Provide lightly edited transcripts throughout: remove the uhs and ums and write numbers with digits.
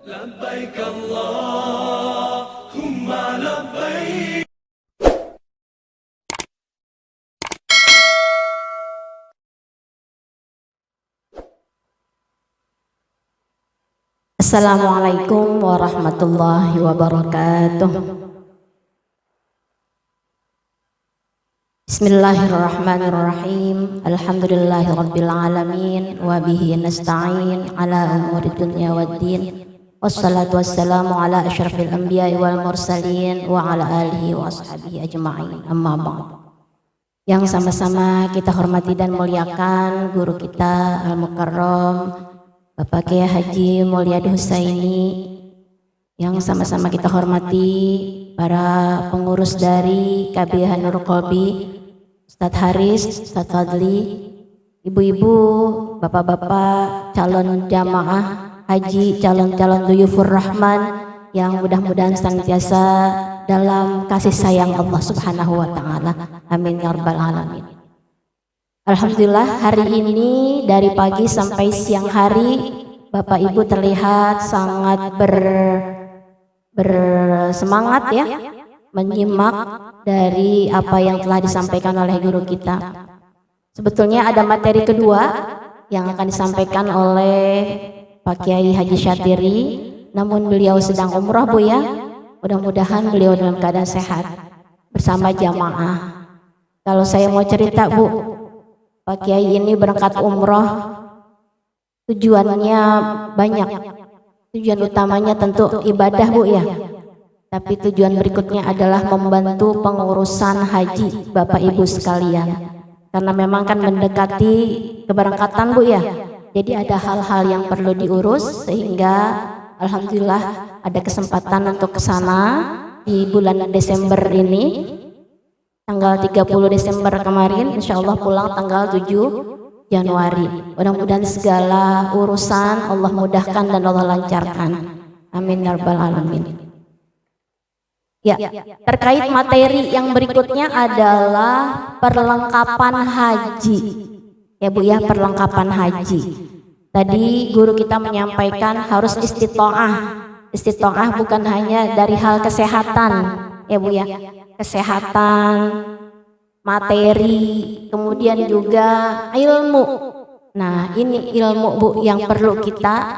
لبيك اللهم لبيك. Assalamualaikum warahmatullahi wabarakatuh. Bismillahirrahmanirrahim. Alhamdulillahirabbil alamin wa bihi nasta'in ala umuri dunya waddin. Wassalatu wassalamu ala asyrafil anbiya'i wal mursalin wa ala alihi wa ashabihi ajma'in. Amma ba'd. Yang sama-sama kita hormati dan muliakan guru kita Al-Mukarram Bapak Kiai Haji Mulyadi Husaini, yang sama-sama kita hormati para pengurus dari KBH Nurul Qalbi, Ustadz Haris, Ustadz Fadli, ibu-ibu, bapak-bapak, calon jamaah haji, calon-calon duyufur rahman yang mudah-mudahan senantiasa dalam kasih sayang Allah Subhanahu wa taala. Amin ya rabbal alamin. Alhamdulillah, hari ini dari pagi sampai siang hari Bapak Ibu terlihat sangat bersemangat ya, menyimak dari apa yang telah disampaikan oleh guru kita. Sebetulnya ada materi kedua yang akan disampaikan oleh Pak Kiai Haji Syatiri, namun beliau sedang umroh Bu ya. Mudah-mudahan beliau dalam keadaan sehat bersama jamaah. Kalau saya mau cerita Bu, Pak Kiai ini berangkat umroh, tujuannya banyak. Tujuan utamanya tentu ibadah Bu ya. Tapi tujuan berikutnya adalah membantu pengurusan haji Bapak Ibu sekalian. Karena memang kan mendekati keberangkatan Bu ya. Jadi ada hal-hal yang perlu diurus sehingga alhamdulillah ada kesempatan untuk ke sana di bulan Desember ini. Tanggal 30 Desember kemarin, insya Allah pulang tanggal 7 Januari. Mudah-mudahan segala urusan Allah mudahkan dan Allah lancarkan. Amin ya rabbal alamin. Ya, terkait materi yang berikutnya adalah perlengkapan haji. Ya Bu ya, perlengkapan haji. Tadi guru kita menyampaikan harus istitoah. Istitoah bukan hanya dari hal kesehatan, ya Bu ya. Kesehatan, materi, kemudian juga ilmu. Nah, ini ilmu Bu yang perlu kita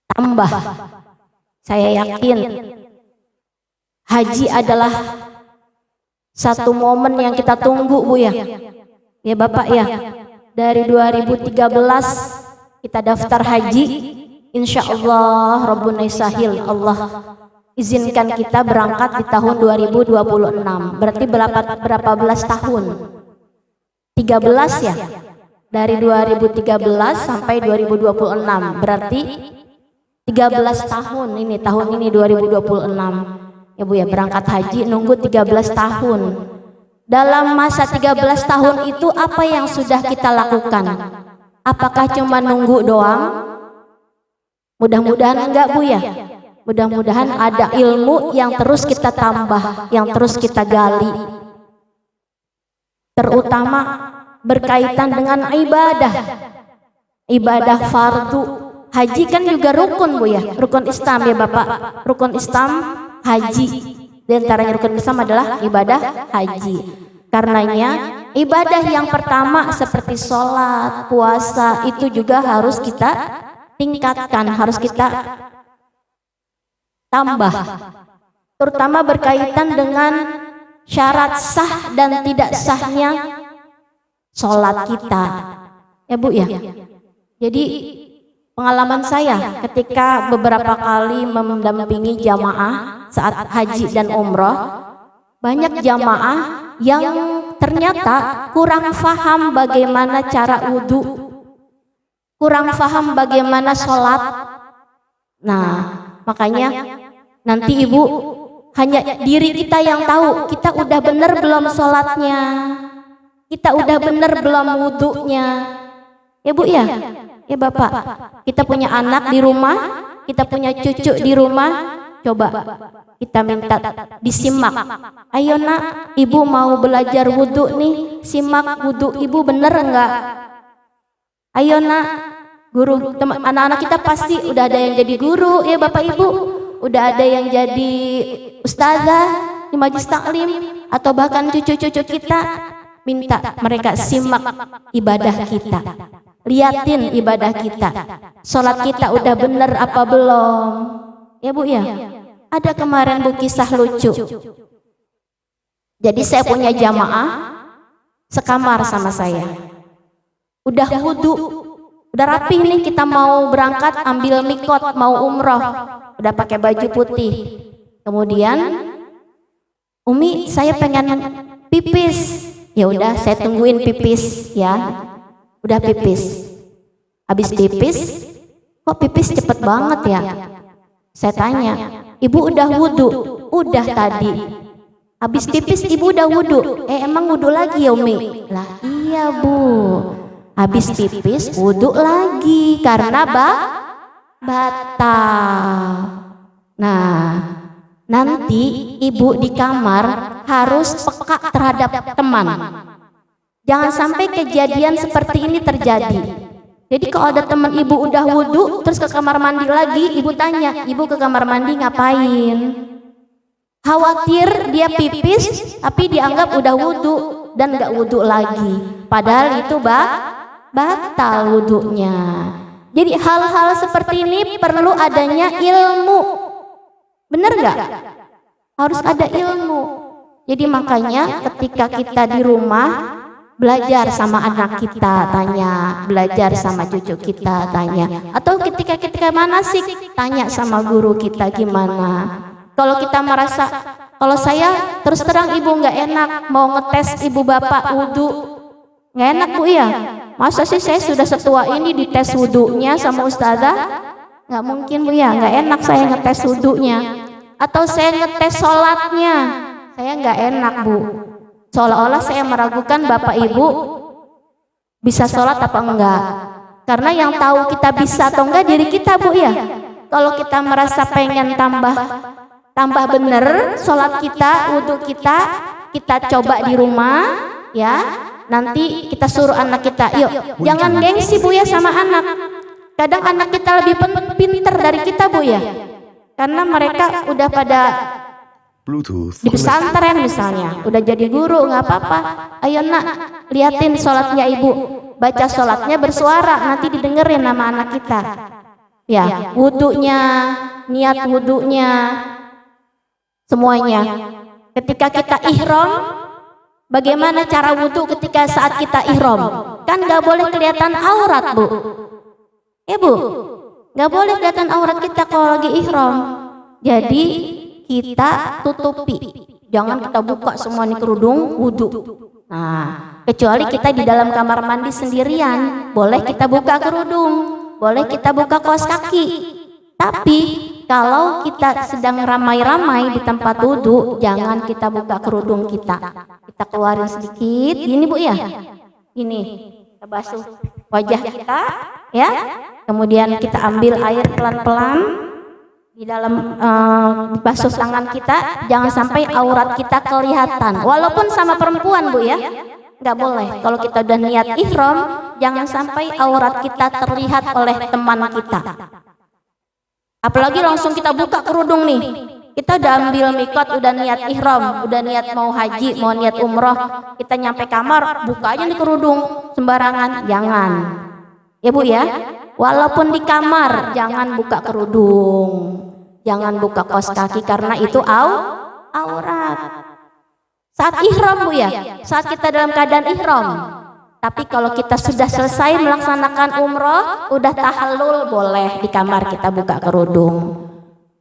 tambah. Saya yakin haji adalah satu momen yang kita tunggu Bu ya. Ya Bapak ya. Dari 2013 kita daftar haji, insya Allah Rabbuna Sahil, Allah izinkan kita berangkat di tahun 2026. Berarti berapa belas tahun? 13 ya? Dari 2013 sampai 2026. Berarti 13 tahun ini, tahun ini 2026. Ya Bu ya, berangkat haji nunggu 13 tahun. Dalam masa 13 tahun itu apa yang sudah kita lakukan? Apakah cuma nunggu doang? Mudah-mudahan enggak Bu ya. Mudah-mudahan ada ilmu yang terus kita tambah, yang terus kita gali. Terutama berkaitan dengan ibadah. Ibadah fardu. Haji kan juga rukun Bu ya, rukun Islam ya Bapak. Rukun Islam haji. Di antaranya rukun Islam adalah ibadah haji. Karenanya ibadah yang pertama seperti sholat, puasa itu juga harus kita tingkatkan, harus kita tambah, terutama berkaitan dengan syarat sah dan tidak sahnya sholat kita, ya Bu ya. Jadi pengalaman saya ketika beberapa kali mendampingi jamaah saat haji dan umroh, banyak jamaah yang ternyata kurang paham bagaimana cara wudhu, kurang paham bagaimana sholat. Nah, makanya nanti Ibu hanya diri kita yang tahu kita udah bener belum sholatnya, kita udah bener belum wudhunya, ya Bu ya, ya Bapak. Kita punya anak di rumah, kita punya cucu di rumah, coba kita minta disimak. Ayo Nak, Ibu mau belajar wudhu nih, simak wudhu Ibu bener enggak? Ayo Nak, Guru anak-anak kita pasti udah ada yang jadi guru ya Bapak Ibu, udah ada yang jadi ustazah di majelis taklim, atau bahkan cucu-cucu kita. Minta mereka simak ibadah kita, liatin ibadah kita, sholat kita udah bener apa belum ya Bu ya. Ada kemarin Bu kisah lucu. Jadi saya punya jamaah sekamar sama saya, udah wudhu, udah rapih nih, kita mau berangkat ambil mikot, mau umroh, udah pakai baju putih. Kemudian Umi, saya pengen pipis. Ya udah, saya tungguin pipis ya. Udah pipis. Habis pipis, kok pipis cepet banget ya? Saya tanya, Ibu udah wudhu? Udah tadi. Habis pipis Ibu udah wudhu? Emang wudhu lagi ya Umi? Lah iya Bu. Habis pipis wudhu lagi karena batal. Nah, nanti Ibu di kamar harus peka terhadap teman. Jangan sampai kejadian seperti ini terjadi. Jadi kalau ada teman Ibu udah wudhu terus ke kamar mandi lagi, Ibu tanya, Ibu ke kamar mandi ngapain? Khawatir dia pipis tapi dianggap udah wudhu dan gak wudhu lagi. Padahal itu batal wudhunya. Jadi hal-hal seperti ini perlu adanya ilmu. Bener gak? Harus ada ilmu. Jadi makanya ketika kita di rumah, belajar sama anak kita, tanya, belajar sama cucu kita, tanya, atau ketika manasik, tanya sama guru kita gimana. Kalau kita merasa, kalau saya terus terang Ibu nggak enak mau ngetes Ibu Bapak wudhu, nggak enak Bu ya. Masa sih saya sudah setua ini dites wudhunya sama ustazah? Nggak mungkin Bu ya, nggak enak saya ngetes wudhunya. Atau saya ngetes sholatnya, saya nggak enak Bu. Seolah-olah saya meragukan Bapak Ibu bisa sholat apa enggak. Karena yang tahu kita bisa atau enggak diri kita Bu ya. Kalau kita merasa pengen tambah bener sholat kita, wudhu kita coba di rumah ya. Nanti kita suruh anak kita, yuk jangan gengsi Bu ya sama anak. Kadang anak kita lebih pinter dari kita Bu ya. Karena mereka udah pada Bluetooth di pesantren misalnya, udah jadi guru, nggak apa-apa. Ayo nak, liatin sholatnya Ibu, baca sholatnya bersuara, nanti didengerin sama anak kita. Ya, wudhunya, niat wudhunya, semuanya. Ketika kita ihram, bagaimana cara wudhu ketika saat kita ihram? Kan nggak boleh kelihatan aurat Bu. Bu, nggak boleh kelihatan aurat kita kalau lagi ihram. Jadi kita tutupi, jangan kita buka semua nih kerudung wudhu. Nah, kecuali kita di dalam kamar mandi sendirian, boleh kita buka kerudung, boleh kita buka kaos kaki. Tapi kalau kita sedang ramai-ramai di tempat wudhu, jangan kita buka kerudung kita. Kita keluarin sedikit, gini Bu ya. Ini kita basuh wajah kita, ya. Kemudian kita ambil air pelan-pelan di dalam basuh tangan kita, jangan sampai aurat kita kelihatan. Walaupun sama perempuan Bu ya, nggak boleh. Kalau kita udah niat ihram, jangan sampai aurat kita terlihat oleh teman kita. Apalagi langsung kita buka kerudung nih. Kita udah ambil mikot, udah niat ihram, udah niat mau haji, mau niat umroh, kita nyampe kamar, buka aja nih kerudung sembarangan, jangan. Ya Bu ya. Walaupun di kamar, jangan buka kerudung, jangan buka kaos kaki karena itu aurat. Saat ihram Bu ya, saat kita dalam keadaan ihram. Tapi kalau kita sudah selesai melaksanakan umroh, udah tahallul, boleh di kamar kita buka kerudung.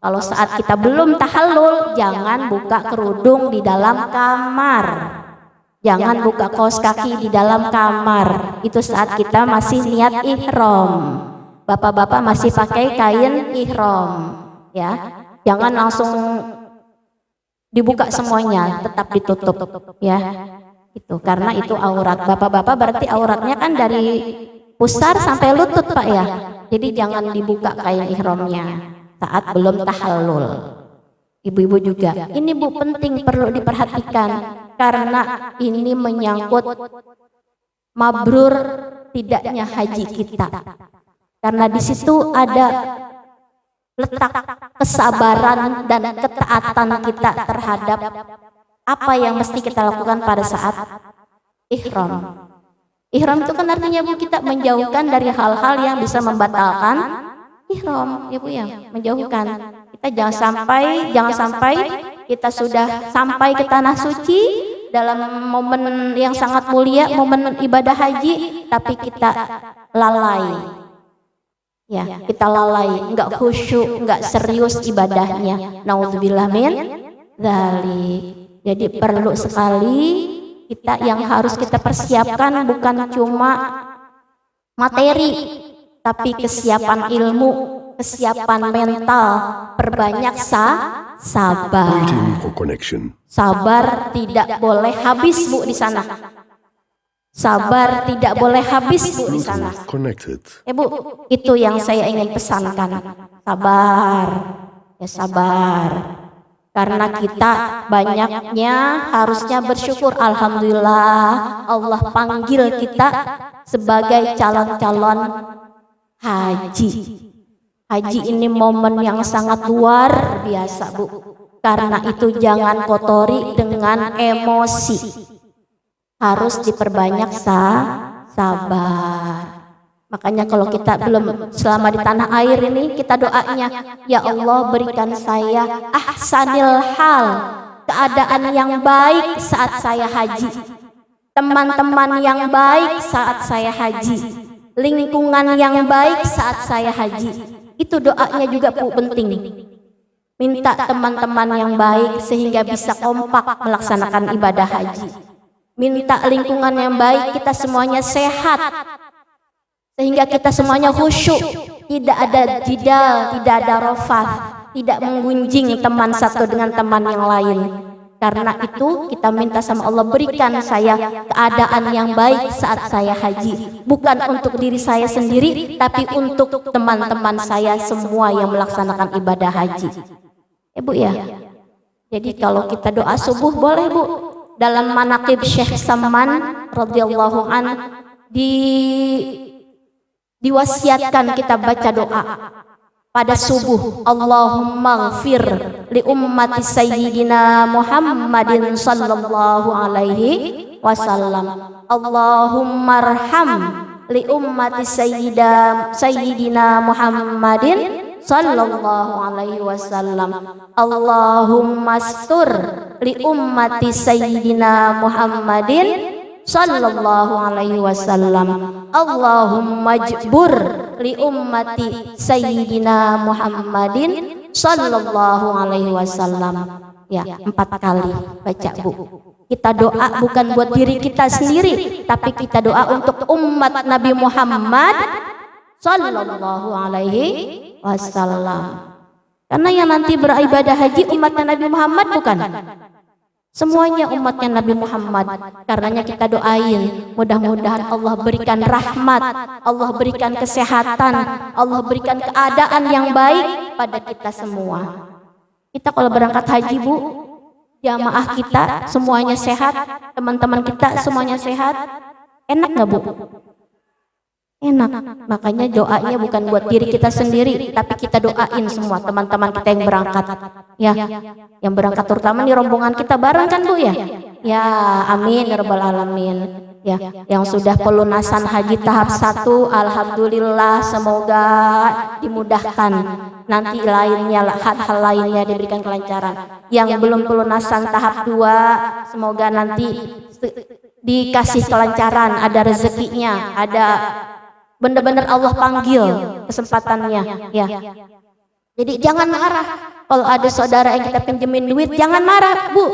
Kalau saat kita belum tahallul, jangan buka kerudung di dalam kamar. Jangan buka kaos kaki di dalam kamar. Itu saat kita masih niat ihram. Bapak-bapak masih pakai kain ihram, ya. Jangan langsung dibuka semuanya, tetap ditutup, ya. Itu karena itu aurat. Bapak-bapak berarti auratnya kan dari pusar sampai lutut Pak ya. Jadi jangan dibuka kain ihramnya saat belum tahallul. Ibu-ibu juga. Ini Bu penting, perlu diperhatikan karena ini menyangkut mabrur tidaknya haji kita. Karena di situ ada letak kesabaran dan ketaatan kita terhadap apa yang mesti kita lakukan pada saat ihram. Ihram itu kan artinya Bu, kita menjauhkan dari hal-hal yang bisa membatalkan ihram, ya Bu ya, menjauhkan. Kita jangan sampai kita sudah sampai ke tanah suci dalam momen yang sangat mulia, momen ibadah haji, tapi kita lalai. Ya, kita lalai, enggak khusyuk, enggak serius ibadahnya. Naudzubillah min dzalik. Jadi perlu sekali kita yang harus kita persiapkan bukan cuma materi, tapi kesiapan ilmu, kesiapan mental, perbanyak sabar. Waiting for connection. Sabar tidak boleh habis Bu di sana. Sabar tidak boleh habis Bu di sana. Connected. Ya Bu, itu yang saya ingin pesankan. Sabar, ya sabar. Karena kita banyaknya harusnya bersyukur. Alhamdulillah Allah panggil kita sebagai calon-calon haji. Haji ini momen yang sangat luar biasa Bu. Karena itu jangan kotori dengan emosi. Harus diperbanyak sabar. Makanya kalau kita belum selama di tanah air ini, kita doanya, ya Allah berikan saya ahsanil hal, keadaan yang baik saat saya haji, teman-teman yang baik saat saya haji, lingkungan yang baik saat saya haji. Itu doanya juga Bu penting. Minta teman-teman yang baik sehingga bisa kompak melaksanakan ibadah haji. Minta lingkungan yang baik, kita semuanya sehat, sehingga kita semuanya khusyuk, tidak ada jidal, tidak ada rofat, tidak menggunjing teman satu dengan teman yang lain. Karena itu kita minta sama Allah, berikan saya keadaan yang baik saat saya haji, bukan untuk diri saya sendiri, tapi untuk teman-teman saya semua yang melaksanakan ibadah haji. Ya Bu ya. Jadi kalau kita doa subuh boleh Bu. Dalam manaqib Syekh Saman radhiyallahu an diwasiatkan kita baca doa pada subuh. Allahumma ghfir li ummati sayyidina Muhammadin sallallahu alaihi wasallam. Allahumma arham li ummati sayyidina Muhammadin sallallahu alaihi wasallam. Allahumma astur li ummati sayyidina Muhammadin sallallahu alaihi wasallam. Allahumma jbur li ummati sayyidina Muhammadin sallallahu alaihi wasallam. Ya, 4 kali baca Bu. Kita doa bukan buat diri kita sendiri, tapi kita doa untuk umat Nabi Muhammad sallallahu alaihi wasallam. Karena yang nanti beribadah haji umatnya Nabi Muhammad bukan? Semuanya umatnya Nabi Muhammad. Karenanya kita doain, mudah-mudahan Allah berikan rahmat, Allah berikan kesehatan, Allah berikan keadaan yang baik pada kita semua. Kita kalau berangkat haji Bu, jamaah kita semuanya sehat, teman-teman kita semuanya sehat, enak nggak Bu? Enak. Makanya doanya bukan buat diri kita sendiri, tapi kita doain semua teman-teman kita yang berangkat. Ya, yang berangkat terutama di rombongan kita bareng kan Bu ya? Ya, amin ya rabbal alamin. Ya, yang sudah pelunasan haji tahap 1, alhamdulillah, semoga dimudahkan. Nanti lainnya, hal-hal lainnya diberikan kelancaran. Yang belum pelunasan tahap 2, semoga nanti dikasih kelancaran, ada rezekinya, ada benar-benar Allah panggil kesempatannya, ya. Jadi jangan marah kalau ada saudara yang kita pinjemin duit, jangan marah Bu,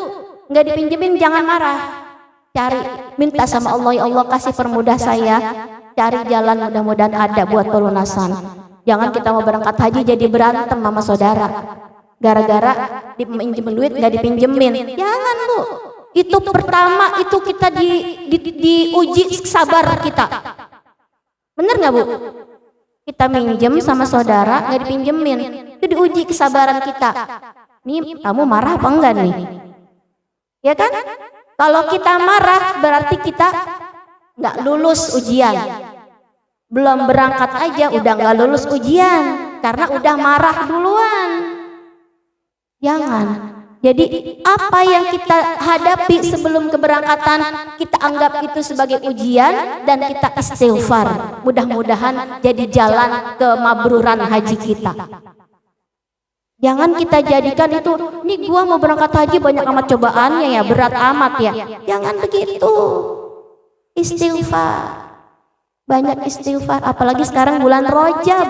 nggak dipinjemin jangan marah, cari, minta sama Allah, ya Allah kasih permudah saya, cari jalan, mudah-mudahan ada buat pelunasan. Jangan kita mau berangkat haji jadi berantem sama saudara, gara-gara dipinjemin duit nggak dipinjemin, jangan Bu. Itu pertama itu kita diuji sabar kita. Bener nggak Bu? Kita minjem sama saudara nggak dipinjemin, itu diuji kesabaran kita. Nih kamu marah apa enggak nih? Ya kan? Kalau kita marah berarti kita nggak lulus ujian. belum berangkat aja udah nggak lulus ujian karena udah marah duluan. Jangan. Jadi apa yang kita hadapi sebelum keberangkatan kita anggap itu sebagai ujian dan kita istighfar. Mudah-mudahan jadi jalan kemabruran haji kita. Jangan kita jadikan itu, nih gua mau berangkat haji banyak amat cobaannya ya, berat amat ya. Jangan begitu. Istighfar. Banyak istighfar, apalagi sekarang bulan Rajab.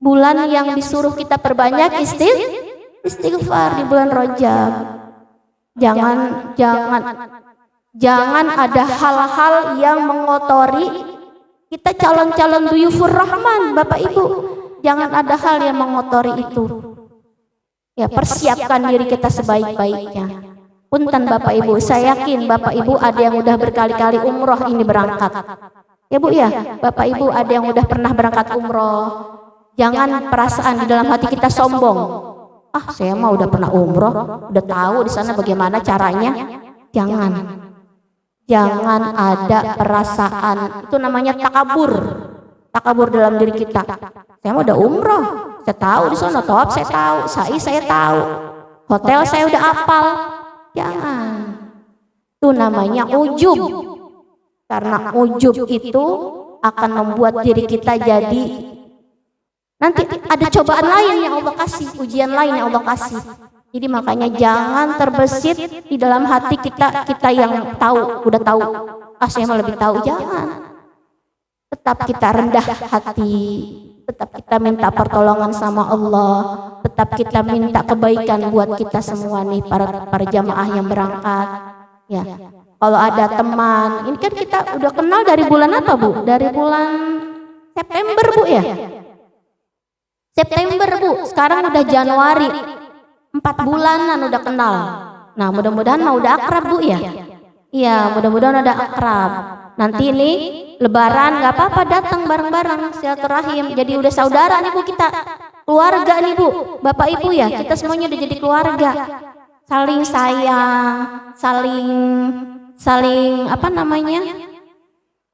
Bulan yang disuruh kita perbanyak istighfar di bulan Rajab. Jangan ada hal-hal yang mengotori kita calon-calon duyufur rahman, Bapak Ibu. Jangan ada hal yang mengotori itu. Ya, persiapkan diri kita sebaik-baiknya. Punten Bapak Ibu, saya yakin Bapak Ibu ada yang udah berkali-kali umroh ini berangkat. Ya Bu ya, Bapak Ibu ada yang udah pernah berangkat umroh. Jangan perasaan di dalam hati kita sombong. Ah, saya mah udah pernah umroh, udah tahu di sana bagaimana caranya. Jangan ada perasaan, itu namanya takabur. Takabur dalam diri kita. Saya mah udah umroh, saya tahu di sana, tawaf saya tahu, sa'i saya tahu, hotel saya udah hafal. Jangan. Itu namanya ujub. Karena ujub itu akan membuat diri kita jadi nanti ada cobaan lain yang Allah kasih, ujian lain yang Allah kasih. Jadi makanya jangan terbesit di dalam hati kita yang tahu, udah tahu. Ah, saya mah lebih tahu, jangan. Tetap kita rendah hati, tetap kita minta pertolongan sama Allah, tetap kita minta kebaikan buat kita semua nih para jamaah yang berangkat. Ya, kalau ada teman, ini kan kita udah kenal dari bulan apa Bu? Dari bulan September Bu ya? September Bu, sekarang udah Januari, 4 bulanan udah kenal. Nah mudah-mudahan mau udah akrab Bu ya? Iya, mudah-mudahan udah akrab. Nanti ini Lebaran nggak apa-apa datang bareng-bareng silaturahim. Jadi udah saudara nih Bu kita, keluarga nih Bu, Bapak Ibu ya, kita semuanya udah jadi keluarga. Saling sayang, saling apa namanya?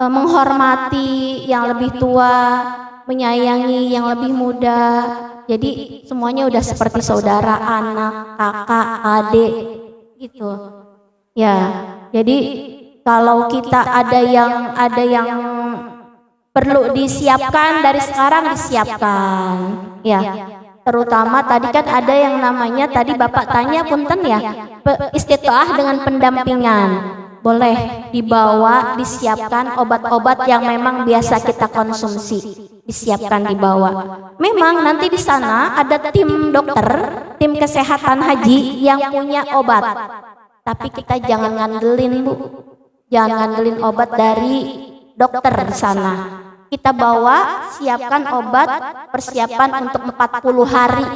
Menghormati yang lebih tua, menyayangi yang lebih muda. Jadi semuanya udah seperti saudara, anak, kakak, adik gitu. Ya, jadi kalau kita ada yang perlu disiapkan dari sekarang disiapkan. Ya. Terutama tadi kan ada yang namanya tadi Bapak tanya punten ya, istitaah dengan pendampingan. Boleh dibawa, disiapkan obat-obat yang memang biasa kita konsumsi, disiapkan dibawa. Memang nanti di sana ada tim dokter, tim kesehatan haji yang punya obat. Tapi kita jangan ngandelin Bu, jangan ngandelin obat dari dokter di sana. Kita bawa, siapkan obat, persiapan untuk 40 hari.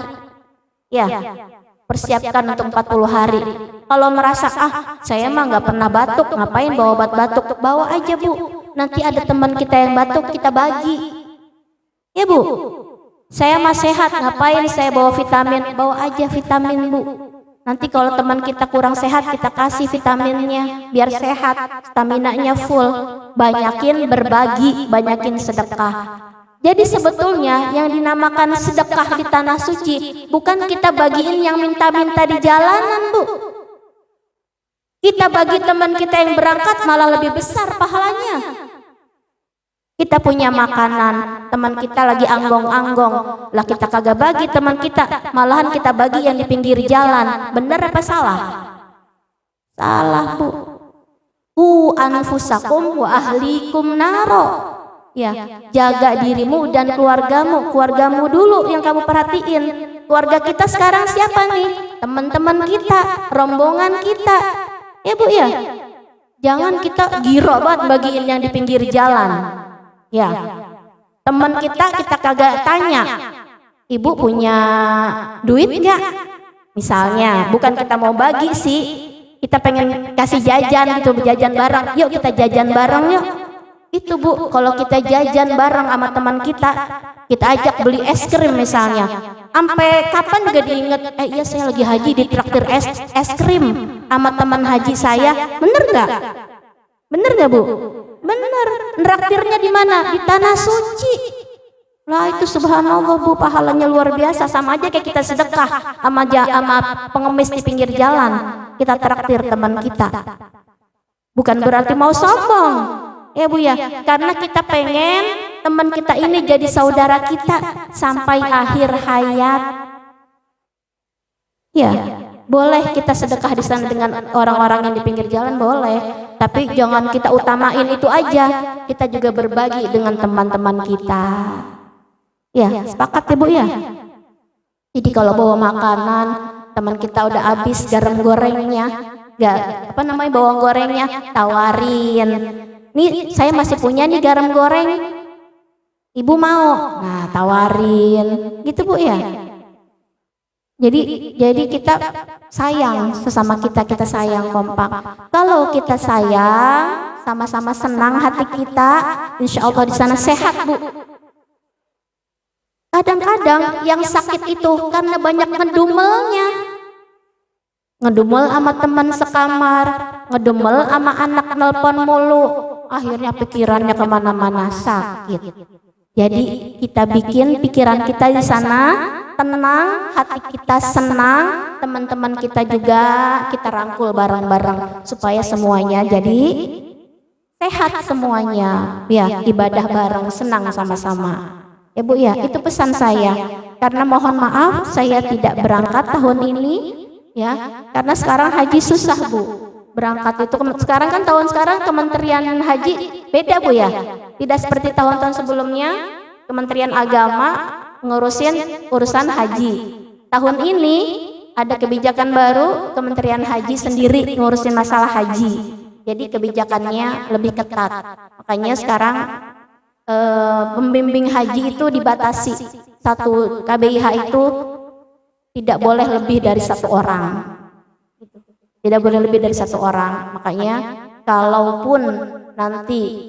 Ya, persiapkan untuk 40 hari. Kalau merasa, saya mah nggak pernah batuk, ngapain bawa obat batuk? Bawa aja Bu, nanti ada teman kita yang batuk, kita bagi. Ya Bu, saya mah sehat, ngapain saya bawa vitamin? Bawa aja vitamin Bu. Nanti kalau teman kita kurang sehat, kita kasih vitaminnya, biar sehat, staminanya full. Banyakin berbagi, banyakin sedekah. Jadi sebetulnya yang dinamakan sedekah di tanah suci bukan kita bagiin yang minta-minta di jalanan Bu. Kita bagi teman kita yang berangkat malah lebih besar pahalanya. Kita punya makanan, teman kita lagi anggong-anggong, lah kita kagak bagi teman kita, malahan kita bagi yang di pinggir jalan. Benar apa salah? Salah Bu. Anfusakum wa ahlikum naro. Ya, jaga dirimu dan keluargamu dulu yang kamu perhatiin. Keluarga kita sekarang siapa nih? Teman-teman kita, rombongan kita. Ya Bu ya. Jangan kita giro banget bagiin yang di pinggir jalan. Ya. Teman kita kagak tanya. Ibu punya duit enggak? Misalnya, bukan kita mau bagi sih. Kita pengen kasih jajan gitu, jajan bareng. Yuk kita jajan bareng yuk. Itu Bu, kalau kita jajan bareng sama teman kita ajak beli es krim misalnya. Sampai kapan juga diinget, iya saya lagi haji di traktir es krim sama teman haji saya. Bener nggak? Bener nggak Bu? Bener, neraktirnya di mana? Di tanah suci. Lah itu subhanallah Bu, pahalanya luar biasa. Sama aja kayak kita sedekah sama pengemis di pinggir jalan. Kita traktir teman kita. Bukan berarti mau sombong. Ya Bu ya, karena kita pengen teman kita ini jadi saudara kita sampai akhir hayat. Ya, boleh kita sedekah di sana dengan orang-orang yang di pinggir jalan, boleh. Tapi jangan kita utamain itu aja. Kita juga berbagi dengan teman-teman kita. Ya, sepakat ya Bu ya. Jadi kalau bawa makanan, teman kita udah habis garam gorengnya, bawang gorengnya, tawarin. Nih saya masih punya nih garam goreng, Ibu mau? Nah tawarin, gitu Bu ya. Jadi kita sayang sesama kita sayang kompak. Kalau kita sayang, sama-sama senang hati kita, insya Allah di sana sehat Bu. Kadang-kadang yang sakit itu karena banyak ngedumelnya. Ngedumel sama teman sekamar, ngedumel sama anak nelpon mulu, akhirnya pikirannya kemana-mana sakit. Jadi kita bikin pikiran kita di sana tenang, hati kita senang, teman-teman kita juga kita rangkul bareng-bareng supaya semuanya jadi sehat semuanya. Ya, ibadah bareng, senang sama-sama. Ya Bu ya, itu pesan saya. Karena mohon maaf saya tidak berangkat tahun ini ya, karena sekarang haji susah Bu. Berangkat itu sekarang kan tahun sekarang Kementerian Haji beda Bu ya. Tidak seperti tahun-tahun sebelumnya Kementerian Agama ngurusin urusan haji. Tahun ini ada kebijakan baru, Kementerian Haji sendiri ngurusin masalah haji. Jadi kebijakannya lebih ketat. Makanya sekarang pembimbing haji itu dibatasi. Satu KBIH itu tidak boleh lebih dari 1 orang. Tidak boleh lebih dari 1 orang. Makanya kalaupun nanti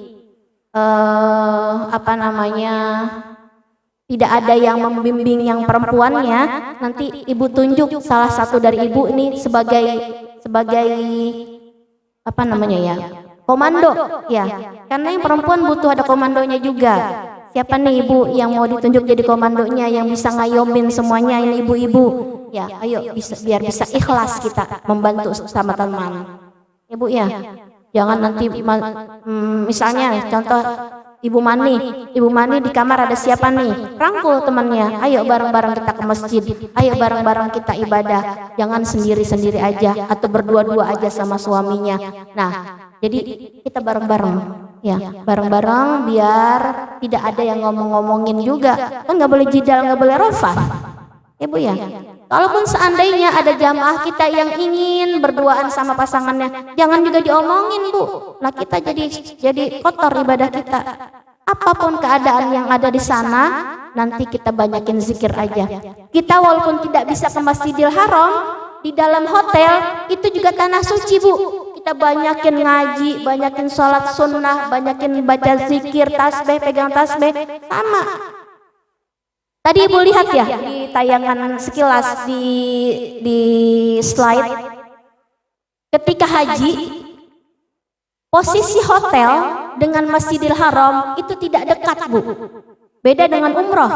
tidak ada yang membimbing yang perempuannya, nanti Ibu tunjuk salah satu dari Ibu ini sebagai komando ya. Karena yang perempuan butuh ada komandonya juga. Siapa nih Ibu yang mau ditunjuk jadi komandonya, yang bisa ngayomin semuanya ini ibu-ibu? Ya, ayo biar bisa ikhlas kita membantu sama teman. Ibu ya, jangan nanti misalnya contoh Ibu Mani di kamar ada siapa nih? Rangkul temannya. Ayo bareng-bareng kita ke masjid. Ayo bareng-bareng kita ibadah. Jangan sendiri-sendiri aja atau berdua-dua aja sama suaminya. Nah, jadi kita bareng-bareng. Ya, bareng-bareng biar tidak ada yang ngomong-ngomongin juga. Kan nggak boleh jidal, nggak boleh rofah. Ya Bu ya. Kalaupun seandainya ada jamaah kita yang ingin berduaan sama pasangannya, jangan juga diomongin Bu. Nah kita jadi kotor ibadah kita. Apapun keadaan yang ada di sana, nanti kita banyakin zikir aja. Kita walaupun tidak bisa ke Masjidil Haram, di dalam hotel itu juga tanah suci Bu. Kita banyakin ngaji, banyakin sholat sunnah, banyakin baca zikir, tasbih, pegang tasbih, sama. Tadi Ibu lihat ya di tayangan sekilas di slide, ketika haji posisi hotel dengan Masjidil Haram itu tidak dekat Bu. Beda dengan umroh.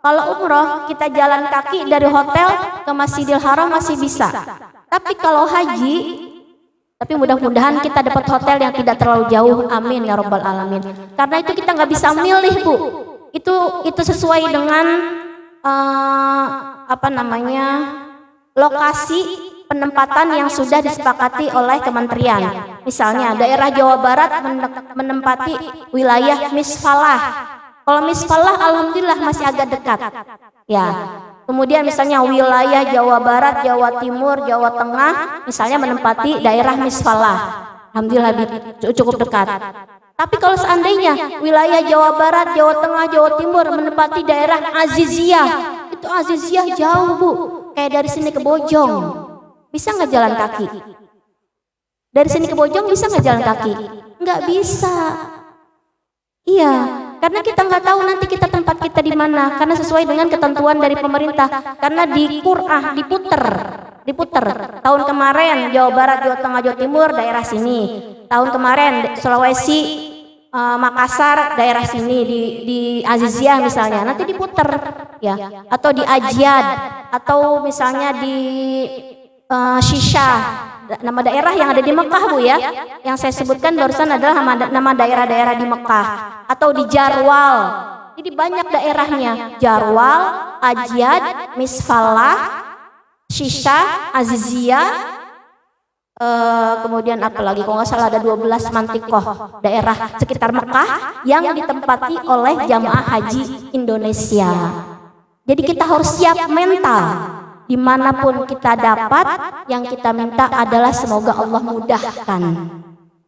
Kalau umroh kita jalan kaki dari hotel ke Masjidil Haram masih bisa. Tapi kalau haji, tapi mudah-mudahan kita dapat hotel yang tidak terlalu jauh. Amin ya Rabbal Alamin. Karena itu kita nggak bisa milih Bu. Itu sesuai dengan lokasi penempatan yang sudah disepakati oleh kementerian. Misalnya daerah Jawa Barat menempati wilayah Misfalah. Kalau Misfalah alhamdulillah masih agak dekat. Ya. Kemudian misalnya wilayah Jawa Barat, Jawa Timur, Jawa Tengah misalnya menempati daerah Misfalah. Alhamdulillah cukup dekat. Tapi kalau seandainya wilayah Jawa Barat, Jawa Tengah, Jawa Timur menempati daerah Aziziyah, itu Aziziyah jauh Bu, kayak dari sini ke Bojong, bisa nggak jalan kaki? Dari sini ke Bojong bisa nggak jalan kaki? Nggak bisa. Iya, karena kita nggak tahu nanti tempat kita di mana, karena sesuai dengan ketentuan dari pemerintah. Karena diputer. Tahun kemarin Jawa Barat, Jawa Tengah, Jawa Timur daerah sini. Tahun kemarin Sulawesi Makassar daerah sini di Azizia misalnya, nanti diputer ya, atau di Ajiad, atau misalnya di Shisha, nama daerah yang ada di Mekah Bu ya. Yang saya sebutkan barusan adalah nama daerah-daerah di Mekah, atau di Jarwal. Jadi banyak daerahnya, Jarwal, Ajiad, Misfalah, Shisha, Azizia, kemudian apalagi kalau nggak salah ada 12 mantikoh daerah sekitar Mekah yang ditempati oleh jamaah haji Indonesia. Jadi kita harus siap mental, dimanapun kita dapat, yang kita minta adalah semoga Allah mudahkan,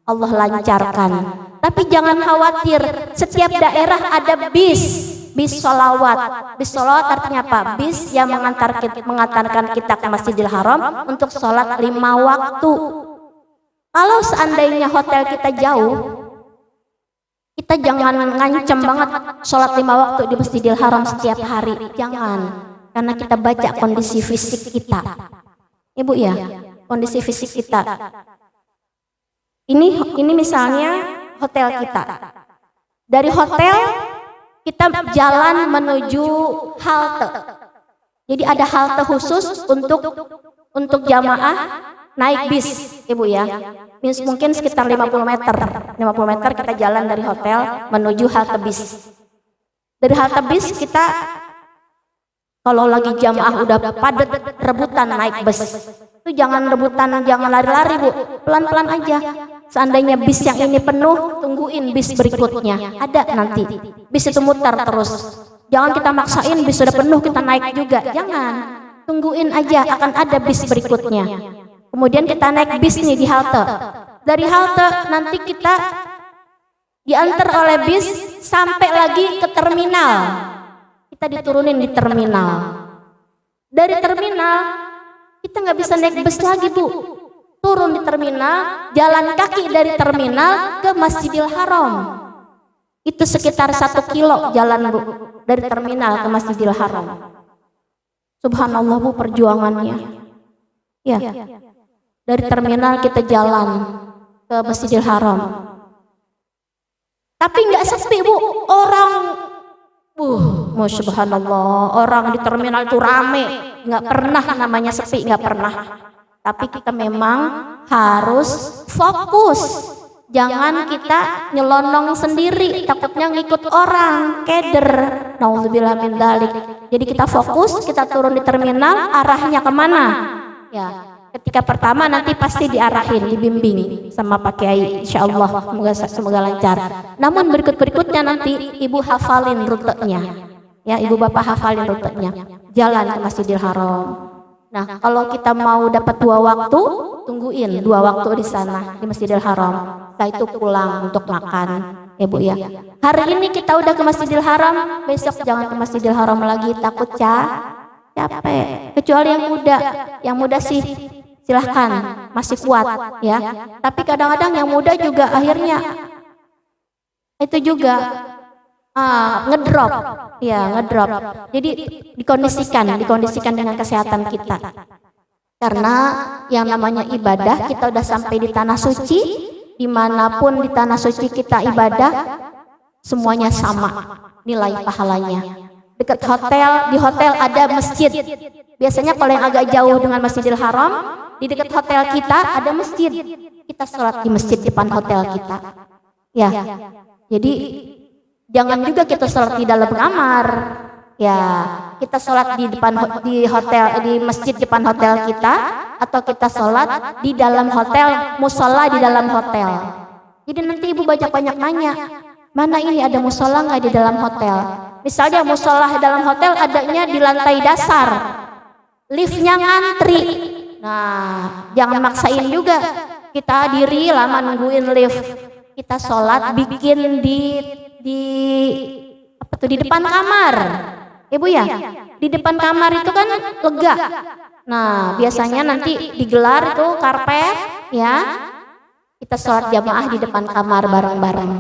Allah lancarkan. Tapi jangan khawatir, setiap daerah ada bis sholawat. Bis sholawat artinya apa? Bis yang mengantarkan kita ke Masjidil Haram untuk sholat 5 waktu. Kalau seandainya hotel kita jauh, kita jangan ngancem banget sholat 5 waktu di Masjidil Haram setiap hari. Jangan, karena kita baca kondisi fisik kita. Ibu ya, kondisi fisik kita. Ini misalnya hotel kita. Dari hotel kita jalan menuju halte. Jadi ada halte khusus untuk jamaah naik bis, Ibu ya. Mungkin sekitar 50 meter. 50 meter kita jalan dari hotel menuju halte bis. Dari halte bis kita kalau lagi jamaah udah padat rebutan naik bus, itu jangan rebutan, jangan lari-lari Bu, pelan-pelan aja. Seandainya bis yang ini penuh, tungguin bis berikutnya, ada nanti. Bis itu mutar terus. Jangan kita maksain bis sudah penuh kita naik juga, jangan. Tungguin aja, akan ada bis berikutnya. Kemudian kita naik bis nih di halte. Dari halte nanti kita diantar oleh bis sampai lagi ke terminal. Kita diturunin di terminal. Dari terminal kita nggak bisa naik bus lagi Bu. Turun di terminal, jalan kaki dari terminal ke Masjidil Haram. Itu sekitar 1 kilo jalan Bu, dari terminal ke Masjidil Haram. Subhanallah Bu perjuangannya. Ya, dari terminal kita jalan ke Masjidil Haram. Tapi nggak sepi Bu, orang, subhanallah, orang di terminal itu rame, nggak pernah namanya sepi, nggak pernah. Tapi kita memang harus fokus, jangan kita nyelonong sendiri, takutnya ngikut orang, keder, naudzubillah min dzalik. Jadi kita fokus, kita turun di terminal, arahnya kemana? Ya, ketika pertama nanti pasti diarahin, dibimbing sama Pak Kiai, insya Allah, semoga lancar. Namun berikutnya nanti Ibu hafalin rutenya, ya Ibu Bapak hafalin rutenya, jalan ke Masjidil Haram. Nah, kalau kita mau dapat 2 waktu, tungguin 2 waktu di sana di Masjidil Haram. Setelah itu pulang untuk makan, ya Bu ya. Hari ini kita udah ke Masjidil Haram, besok jangan ke Masjidil Haram lagi, takut capek. Kecuali yang muda sih silahkan, masih kuat ya. Tapi kadang-kadang yang muda juga akhirnya itu juga ngedrop. Jadi dikondisikan dengan kesehatan kita. Karena yang namanya ibadah, kita udah sampai di tanah suci, dimanapun di tanah suci kita ibadah, semuanya sama nilai pahalanya. Dekat hotel, di hotel ada masjid. Biasanya kalau yang agak jauh dengan Masjidil Haram, di dekat hotel kita ada masjid. Kita sholat di masjid depan hotel kita. Ya, jadi jangan juga kita sholat di dalam kamar, ya kita sholat di hotel, di masjid depan hotel kita, atau kita sholat di dalam hotel, musola di dalam hotel. Jadi nanti Ibu banyak nanya, mana ini ada musola nggak di dalam hotel? Misalnya musola di dalam hotel adanya di lantai dasar, liftnya ngantri. Nah, jangan maksain juga kita diri lama nungguin lift. Kita sholat bikin di depan kamar, Ibu ya, di depan kamar itu kan lega. Nah biasanya nanti digelar tuh karpet ya, kita sholat jamaah di depan kamar bareng-bareng,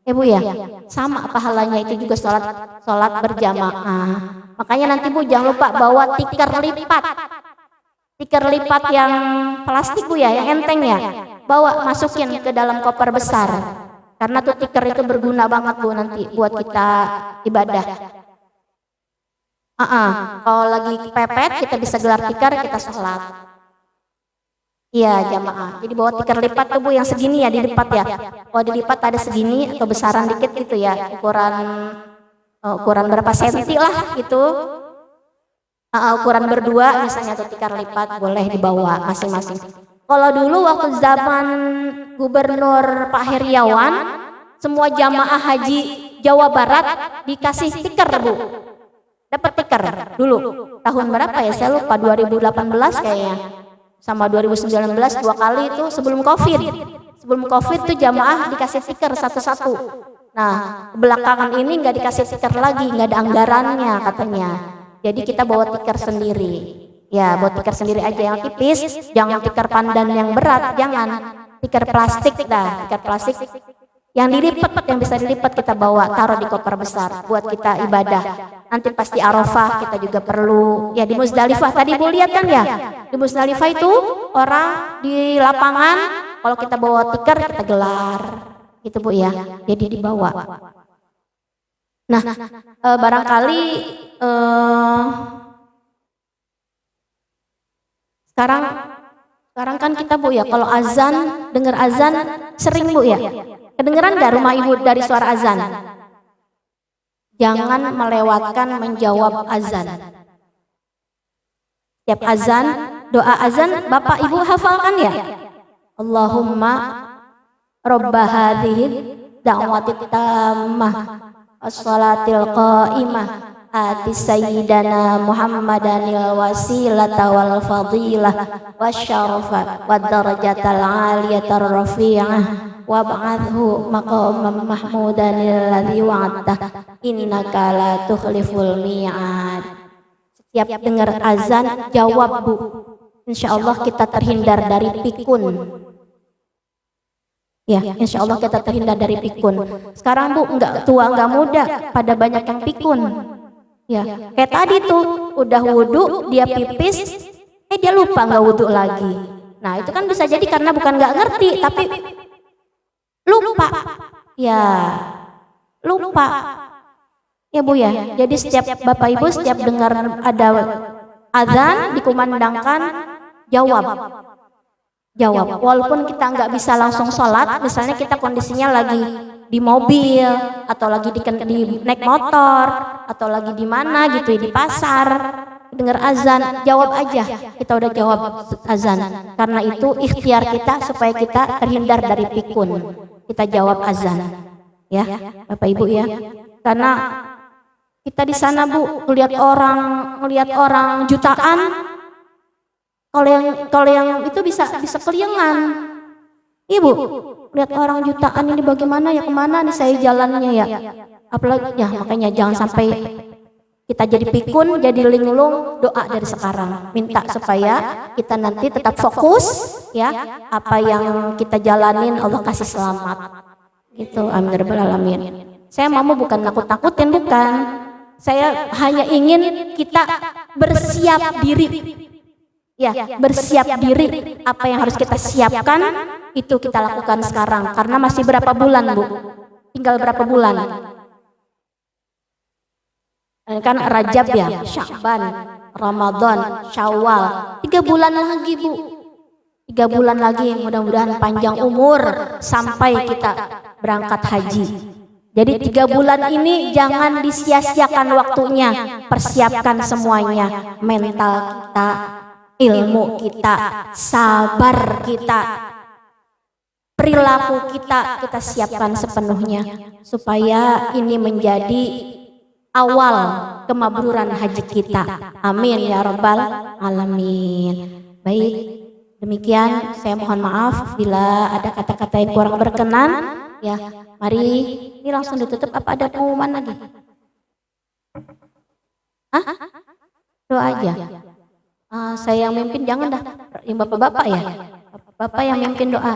Ibu ya, sama pahalanya itu juga sholat berjamaah. Makanya nanti Bu jangan lupa bawa tikar lipat yang plastik Bu ya, yang enteng ya, bawa masukin ke dalam koper besar. Karena tuh tikar itu berguna banget Bu nanti buat kita ibadah. Kalau lagi pepet kita bisa gelar tikar, kita sholat. Iya jamaah. Jadi bawa tikar lipat tuh Bu yang segini ya, dilipat ya. Kalau dilipat ada segini atau besaran dikit gitu ya, ukuran berapa senti lah gitu. Ukuran berdua misalnya atau tikar lipat boleh dibawa masing-masing. Kalau dulu waktu zaman Gubernur Pak Heriawan, semua jamaah haji Jawa Barat dikasih tikar Bu. Dapat tikar dulu. Tahun berapa ya? Saya lupa, 2018 kayaknya. Sama 2019 2 kali itu sebelum Covid. Sebelum Covid tuh jamaah dikasih tikar satu-satu. Nah, belakangan ini nggak dikasih tikar lagi, nggak ada anggarannya katanya. Jadi kita bawa tikar sendiri. Ya, bawa tikar sendiri aja yang tipis, jangan tikar pandan yang berat, jangan. Tikar plastik dah, tikar plastik yang dilipat, yang bisa dilipat kita bawa, taruh di koper besar buat kita ibadah. Nanti pasti Arafah kita juga perlu. Ya di Muzdalifah tadi Bu lihat kan ya, di Muzdalifah itu orang di lapangan, kalau kita bawa tikar kita gelar, gitu Bu ya. Jadi dibawa. Nah, barangkali sekarang kan kita Bu ya, kalau azan, dengar azan sering Bu ya. Kedengeran gak rumah Ibu dari suara azan? Jangan melewatkan menjawab azan. Setiap azan, doa azan Bapak Ibu hafalkan ya? Allahumma robba hadhihi da'watit tammah as-salatil qa'imah ati sayyidana Muhammadanil wasilata wal fadilah wasyarafa wad darajatal aliyatar rafi'ah wab'athu maqaman mahmudan alladzi wa'adtah innaka la tukhliful mi'ad. Setiap dengar azan jawab Bu, insyaallah kita terhindar dari pikun. Ya, insyaallah kita terhindar dari pikun. Sekarang Bu enggak tua enggak muda, pada banyak yang pikun. Ya, kayak tadi tuh udah wudu dia pipis, dia lupa enggak wudu lagi. Nah itu kan bisa jadi karena bukan enggak ngerti tapi lupa, ya lupa, ya Bu ya. Jadi setiap Bapak Ibu setiap dengar ada azan dikumandangkan jawab, walaupun kita nggak bisa langsung sholat, misalnya kita kondisinya lagi di mobil atau lagi di naik motor atau lagi di mana gitu ya, di pasar, dengar azan jawab aja, kita udah jawab azan, karena itu ikhtiar kita supaya kita terhindar dari pikun. Kita jawab azan, ya Bapak Ibu ya, karena kita di sana Bu ngelihat orang jutaan, kalau yang itu bisa keliengan, Ibu lihat orang jutaan ini bagaimana ya, kemana nih saya jalannya ya, apalagi ya, makanya jangan sampai kita jadi pikun, jadi linglung. Doa dari sekarang minta supaya kita nanti tetap fokus ya, apa yang kita jalanin Allah kasih selamat gitu, amin ya rabbal alamin. Saya mau bukan nakut-nakutin, bukan, saya hanya ingin kita bersiap diri ya, bersiap diri, apa yang harus kita siapkan itu kita lakukan sekarang, karena masih berapa bulan Bu, tinggal berapa bulan kan, Rajab ya, Sya'ban, Ramadan, Syawal, 3 bulan lagi Bu, 3 bulan lagi, mudah-mudahan panjang umur sampai kita berangkat haji. Jadi 3 bulan ini jangan disia-siakan waktunya, persiapkan semuanya, mental kita, ilmu kita, sabar kita, perilaku kita siapkan sepenuhnya supaya ini menjadi awal kemabruran haji kita. Amin ya rabbal alamin. Baik, demikian saya mohon maaf bila ada kata-kata yang kurang berkenan ya. Mari ini langsung ditutup, apa ada pengumuman lagi? Doa aja. Saya yang mimpin, jangan dah, yang bapak-bapak ya, bapak yang mimpin doa.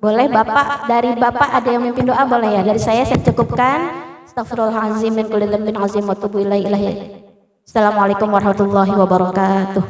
Boleh Bapak, dari Bapak ada yang mimpin doa boleh ya, dari saya cukupkan. Astagfirullahaladzim min kulli dzambin azim wa tubu ilaihi. Assalamualaikum warahmatullahi wabarakatuh.